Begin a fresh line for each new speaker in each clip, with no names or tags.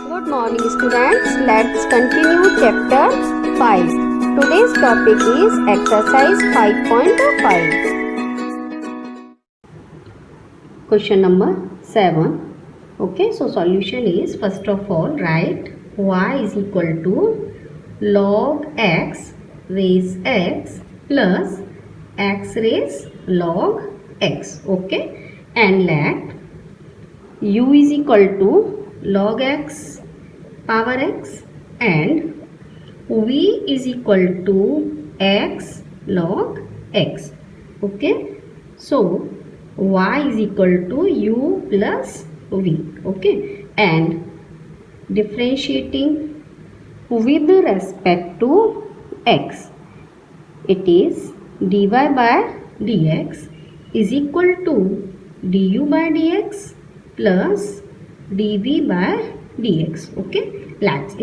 Good morning students. Let's continue chapter 5. Today's topic is exercise 5.5. Question number 7. Okay, so solution is, first of all write y is equal to log x raise x plus x raise log x. Okay, and let u is equal to log x power x and v is equal to x log x. Okay, so y is equal to u plus v. Okay, and differentiating with respect to x, it is dy by dx is equal to du by dx plus dv by dx. Okay, let's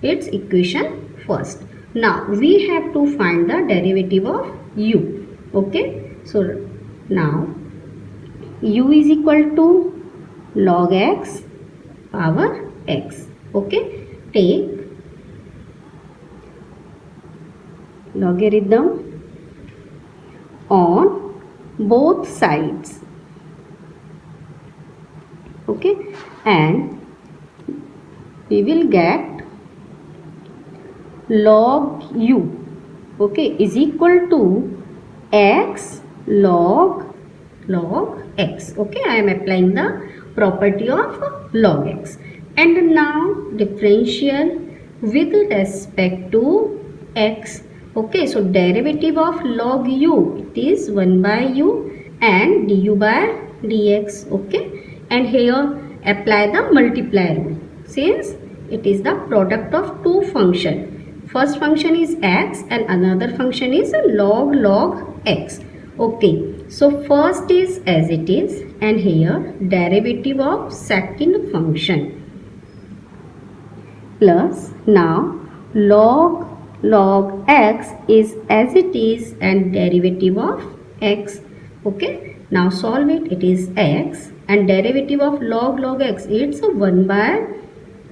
its equation first. Now we have to find the derivative of u. Okay, so now u is equal to log x power x. Okay, take logarithm on both sides. Okay, and we will get log u, okay, is equal to x log x. Okay, I am applying the property of log x. And now differential with respect to x. Okay, so derivative of log u, it is 1 by u and du by dx. Okay, and here apply the multiply rule, since it is the product of two functions. First function is x and another function is log x. Okay, so first is as it is and here derivative of second function plus now log x is as it is and derivative of x. Okay, now solve it. It is x and derivative of log x, it's 1 by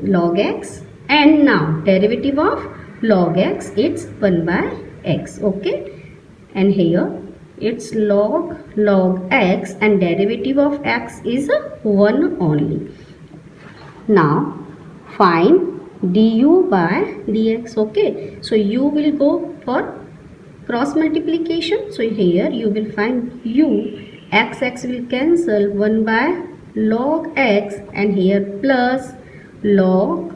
log x, and now derivative of log x, it's 1 by x. Okay, and here it's log x and derivative of x is 1 only. Now find du by dx. Okay, so you will go for cross multiplication, so here you will find u, x will cancel, 1 by log x, and here plus log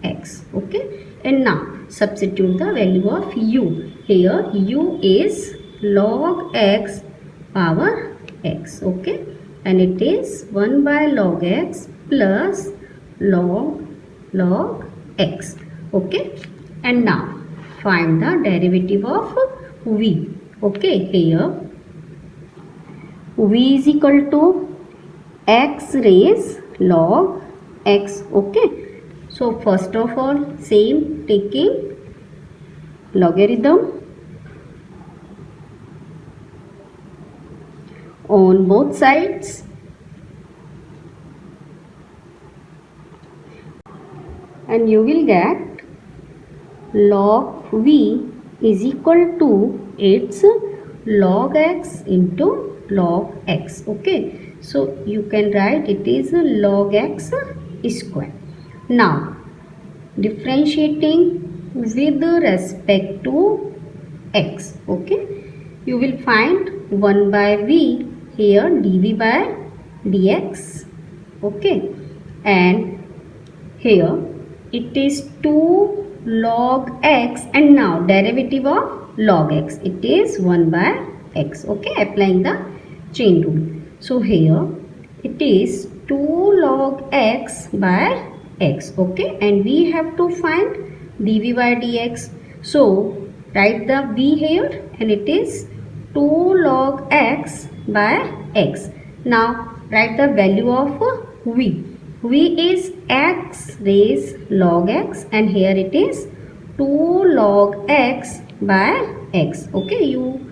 x. Okay, and now substitute the value of u. Here u is log x power x. Okay, and it is 1 by log x plus log x. Okay, and now find the derivative of v. Okay, here v is equal to x raise log x. Okay, so first of all same, taking logarithm on both sides, and you will get log v is equal to its log x into log x. Okay, so you can write it is log x square. Now differentiating with respect to x. Okay, you will find 1 by v, here dv by dx. Okay, and here it is 2 log x, and now derivative of log x, it is 1 by x. Okay, applying the chain rule. So here it is 2 log x by x. Okay, and we have to find dv by dx, so write the v here, and it is 2 log x by x. Now write the value of v. v is x raise log x, and here it is 2 log x by x. Okay, you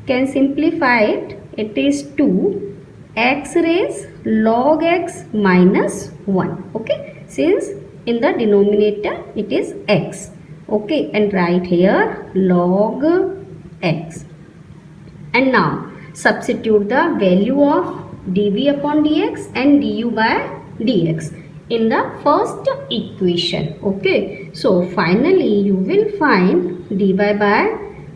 can simplify it. It is 2 x raised log x minus 1. Okay, since in the denominator it is x. Okay, and write here log x. And now substitute the value of dv upon dx and du by dx in the first equation. Okay, so finally you will find dy by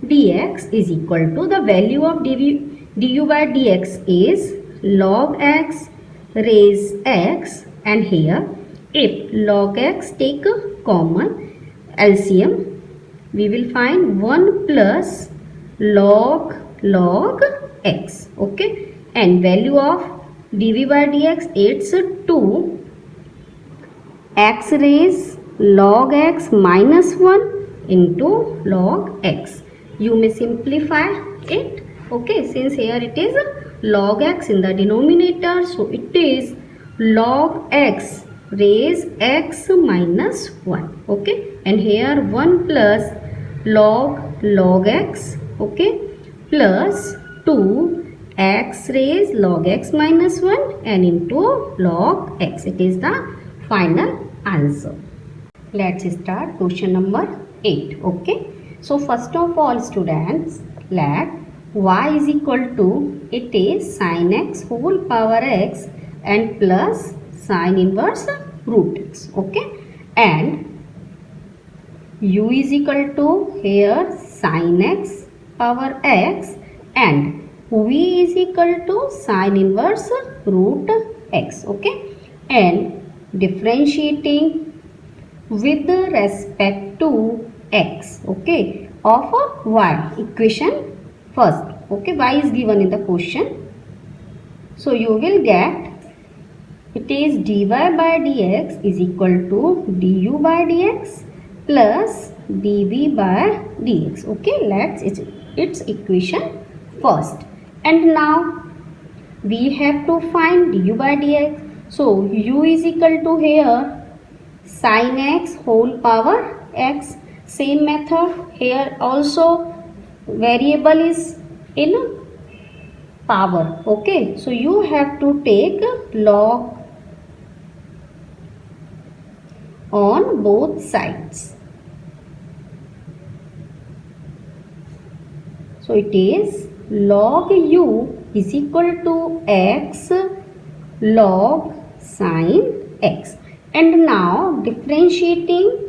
dx is equal to the value of du by dx is log x raise x, and here if log x take a common LCM, we will find 1 plus log x. Okay, and value of dv by dx it's 2 x raised log x minus 1 into log x. You may simplify it. Okay, since here it is log x in the denominator, so it is log x raise x minus 1. Okay, and here 1 plus log x. Okay, plus 2 x raised log x minus 1 and into log x. It is the final answer. Let's start question number 8. Okay, so first of all students, let y is equal to, it is sin x whole power x and plus sin inverse root x. Okay, and u is equal to here sin x power x and v is equal to sin inverse root x. Okay, and differentiating with respect to x, okay, of a y equation first. Okay, y is given in the question, so you will get it is dy by dx is equal to du by dx plus dv by dx. Okay, let's its equation first, and now we have to find du by dx. So u is equal to here sin x whole power x. Same method here also, variable is in power. Okay, so you have to take log on both sides. So it is log u is equal to x log sin x, and now differentiating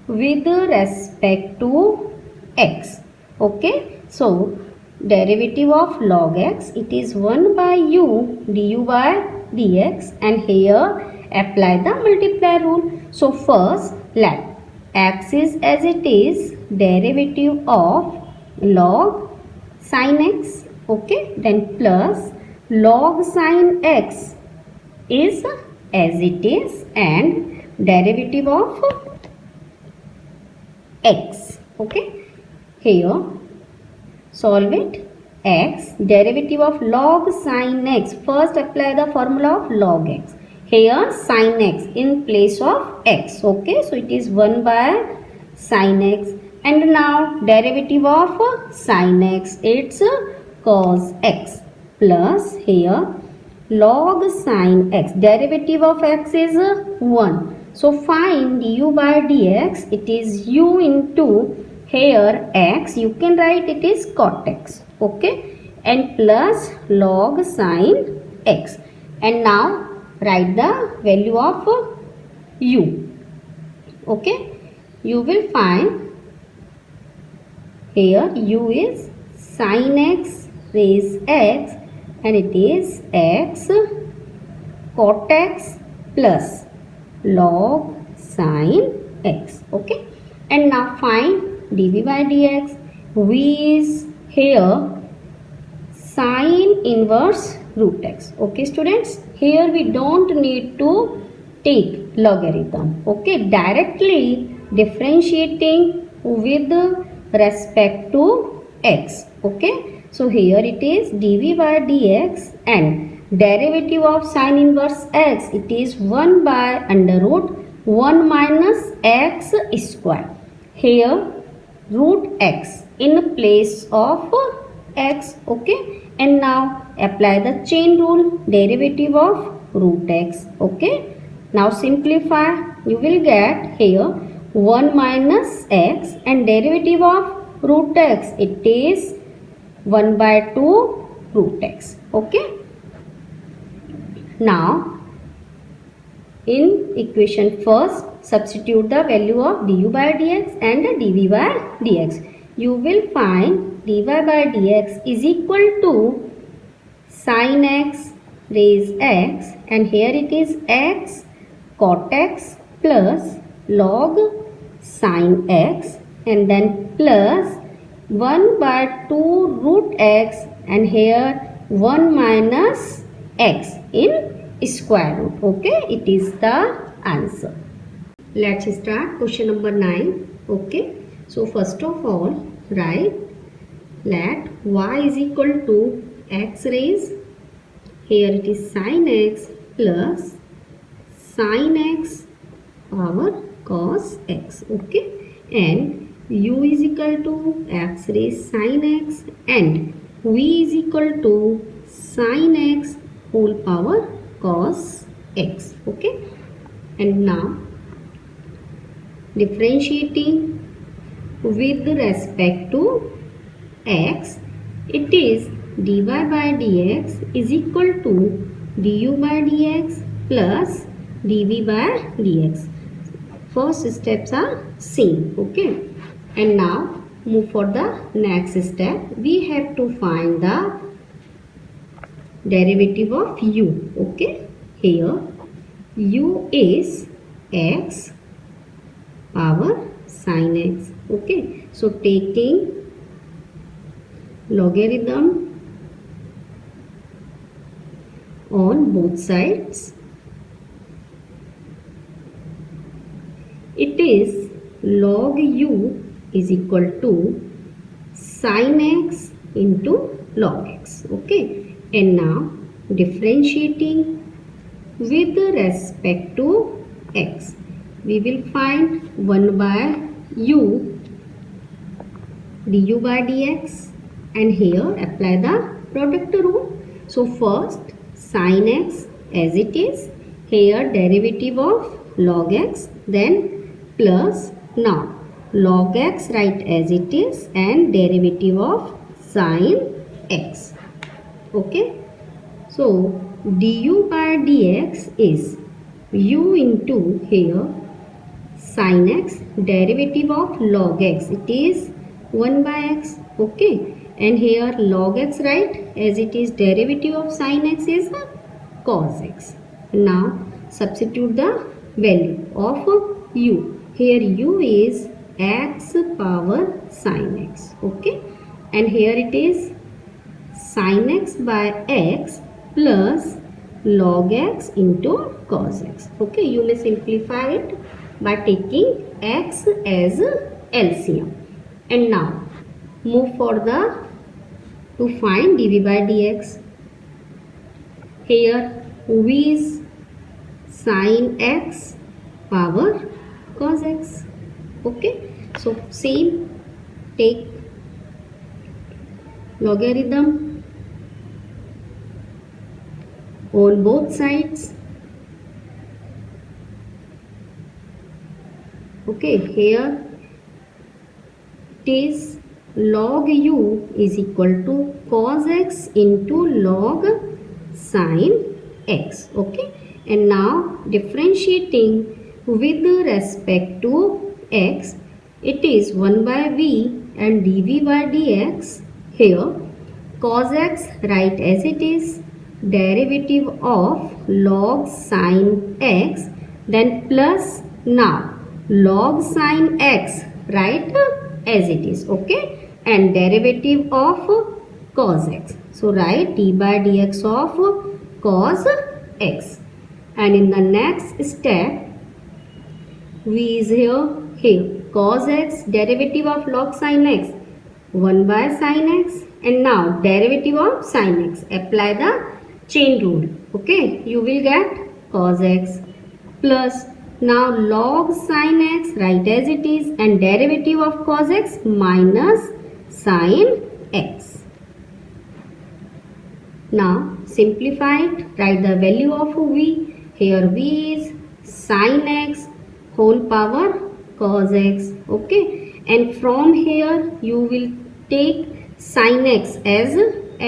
with respect to x. Okay, so derivative of log x, it is 1 by u du by dx, and here apply the multiply rule. So first let x is as it is, derivative of log sin x. Okay, then plus log sin x is as it is, and derivative of x. Okay, here solve it. X derivative of log sin x, first apply the formula of log x. Here sin x in place of x. Okay, so it is 1 by sin x, and now derivative of sin x, it's cos x, plus here log sin x, derivative of x is 1. So find du by dx, it is u into here x, you can write it is cot x. Okay, and plus log sin x, and now write the value of u. Okay, you will find here u is sin x raise x, and it is x cot x plus log sin x. Okay, and now find dv by dx. V is here sin inverse root x. Okay students, here we don't need to take logarithm. Okay, directly differentiating with respect to x. Okay, so here it is dv by dx, and derivative of sin inverse x, it is 1 by under root 1 minus x square. Here root x in place of x. Okay, and now apply the chain rule, derivative of root x. Okay, Now simplify, you will get here 1 minus x and derivative of root x, it is 1 by 2 root x. Okay. Now in equation first, substitute the value of du by dx and dv by dx. You will find dy by dx is equal to sin x raise x, and here it is x cot x plus log sin x, and then plus 1 by 2 root x, and here 1 minus x in square root. Okay, it is the answer. Let's start question number 9. Okay, so first of all write, let y is equal to x raise, here it is sin x plus sin x power cos x. Okay, and u is equal to x raised sin x, and v is equal to sin x whole power cos x. Okay, and now differentiating with respect to x, it is dy by dx is equal to du by dx plus dv by dx. First steps are same. Okay, and now move for the next step. We have to find the derivative of u. Okay, here u is x power sin x. Okay, so taking logarithm on both sides, it is log u is equal to sin x into log x. Okay, and now differentiating with respect to x, we will find 1 by u du by dx, and here apply the product rule. So first sin x as it is, here derivative of log x, then plus, now log x write as it is, and derivative of sin x. Okay, so du by dx is u into here sin x, derivative of log x, it is 1 by x. Okay, and here log x right as it is, derivative of sin x is cos x. Now substitute the value of u. Here u is x power sin x. Okay, and here it is sin x by x plus log x into cos x. Okay, you may simplify it by taking x as LCM. And now move for the to find dv by dx. Here v is sin x power cos x. Okay, so same, take logarithm on both sides. Okay, here it is log u is equal to cos x into log sin x. Okay, and now differentiating with respect to x, it is 1 by v and dv by dx. Here cos x write as it is, derivative of log sin x, then plus, now log sin x write as it is. Okay, and derivative of cos x, so write d by dx of cos x. And in the next step v is here cos x, derivative of log sin x 1 by sin x, and now derivative of sin x, apply the chain rule. Okay, you will get cos x plus, now log sin x write as it is, and derivative of cos x minus sin x. Now simplify it, write the value of v. Here v is sin x whole power cos x. Okay, and from here you will take sin x as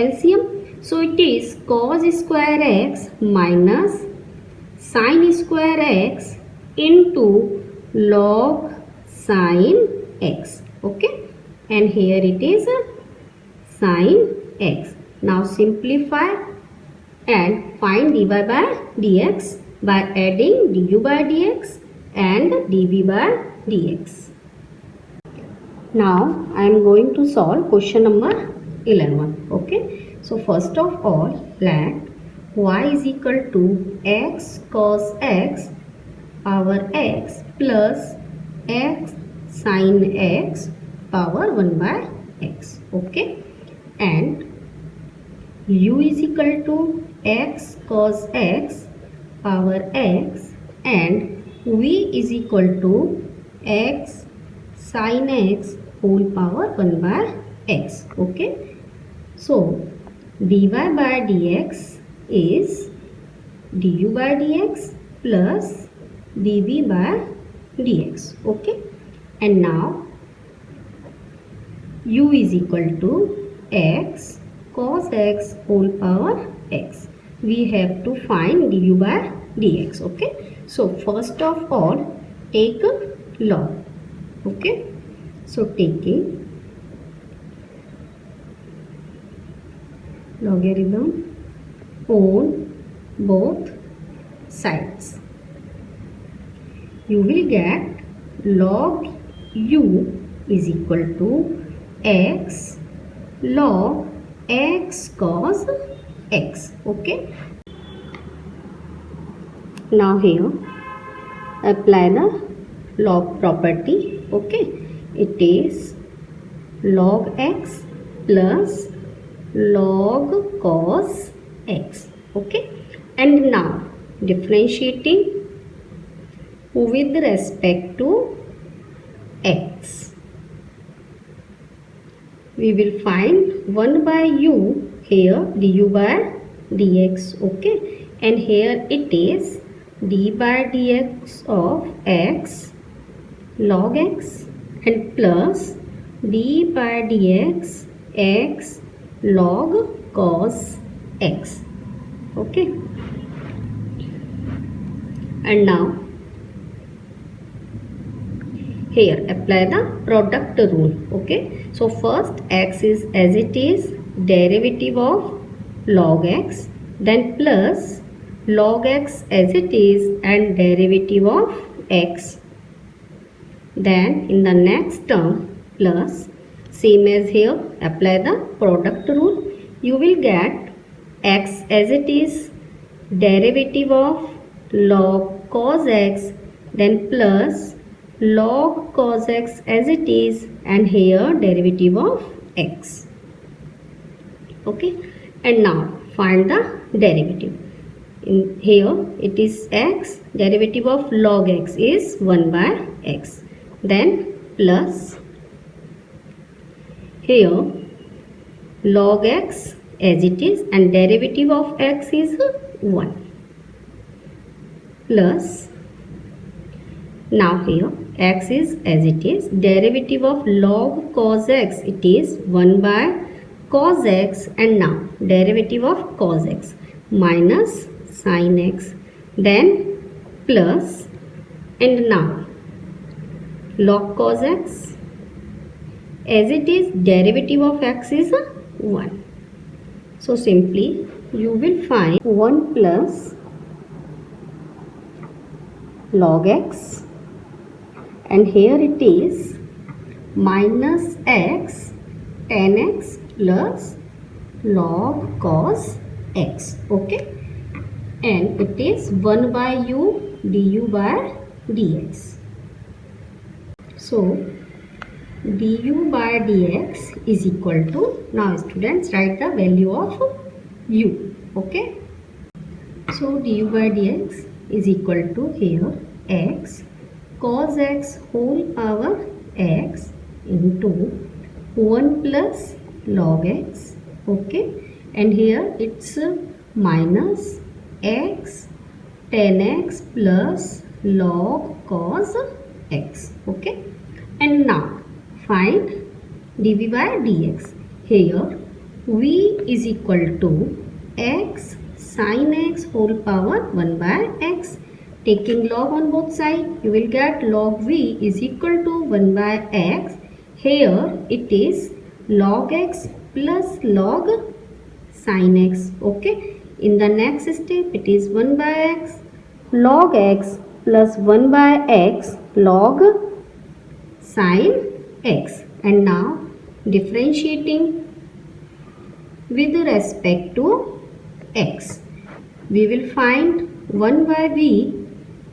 LCM. So it is cos square x minus sin square x into log sin x. Okay, and here it is sin x. Now simplify and find dy by dx by adding du by dx and dv by dx. Now I am going to solve question number 11. Okay, so first of all, let y is equal to x cos x power x plus x sin x power 1 by x. Okay, and u is equal to x cos x power x and v is equal to x sin x whole power 1 by x. Okay, so dy by dx is du by dx plus dv by dx. Okay, and now u is equal to x cos x whole power x. We have to find du by dx. Okay, so first of all take log. Okay, so taking logarithm on both sides, you will get log u is equal to x log x cos x. Okay, now here apply the log property. Okay, it is log x plus log cos x. Okay, and now differentiating with respect to x, we will find 1 by u here du by dx. Okay, and here it is d by dx of x log x and plus d by dx x log cos x. Okay, and now here apply the product rule. Okay, so first x is as it is, derivative of log x, then plus log x as it is and derivative of x, then in the next term plus same as here apply the product rule. You will get x as it is, derivative of log cos x, then plus log cos x as it is and here derivative of x. Okay, and now find the derivative. In here it is x, derivative of log x is 1 by x, then plus here log x as it is and derivative of x is 1 plus, now here x is as it is, derivative of log cos x it is 1 by cos x, and now derivative of cos x minus sin x, then plus, and now log cos x as it is, derivative of x is 1. So simply you will find 1 plus log x, and here it is minus x tan x plus log cos x. Okay, and it is 1 by u du by dx. So du by dx is equal to, now students write the value of u. Okay, so du by dx is equal to here x cos x whole power x into 1 plus log x. Okay, and here it's minus x tan x plus log cos x. Okay, and now find dv by dx. Here v is equal to x sin x whole power 1 by x. Taking log on both sides, you will get log v is equal to 1 by x. Here it is log x plus log sin x. Okay, in the next step it is 1 by x log x plus 1 by x log sin x. And now differentiating with respect to x, we will find 1 by v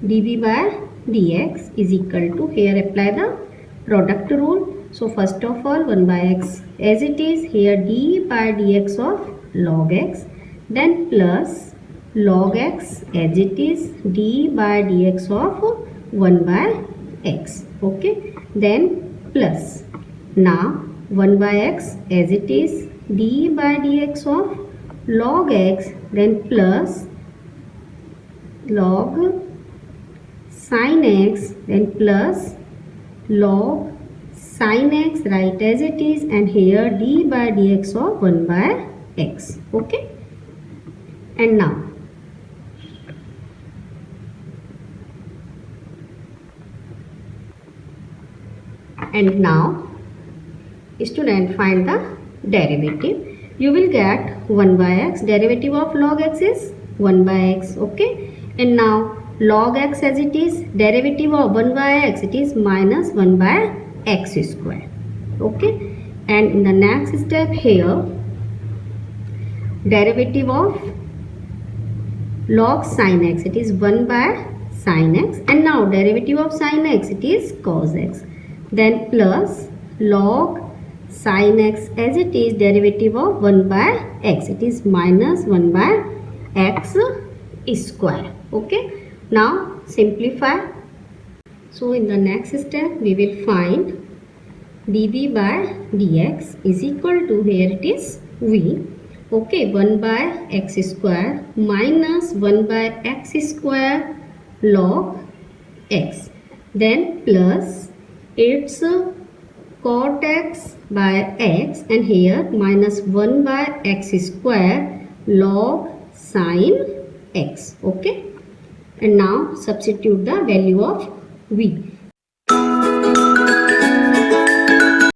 dv by dx is equal to, here apply the product rule. So first of all 1 by x as it is, here d by dx of log x, then plus log x as it is, d by dx of 1 by x. Okay, then plus now 1 by x as it is, d by dx of log x, then plus log sin x, then plus log sin x, right as it is, and here d by dx of 1 by x. Okay, and now student find the derivative. You will get 1 by x, derivative of log x is 1 by x. Okay, and now log x as it is, derivative of 1 by x, it is minus 1 by x square. Okay, and in the next step here derivative of log sin x, it is 1 by sin x, and now derivative of sin x, it is cos x, then plus log sin x as it is, derivative of 1 by x, it is minus 1 by x square. Okay, now simplify. So in the next step we will find dv by dx is equal to, here it is v. Okay, 1 by x square minus 1 by x square log x, then plus its cot x by x, and here minus 1 by x square log sin x. Okay, and now substitute the value of v.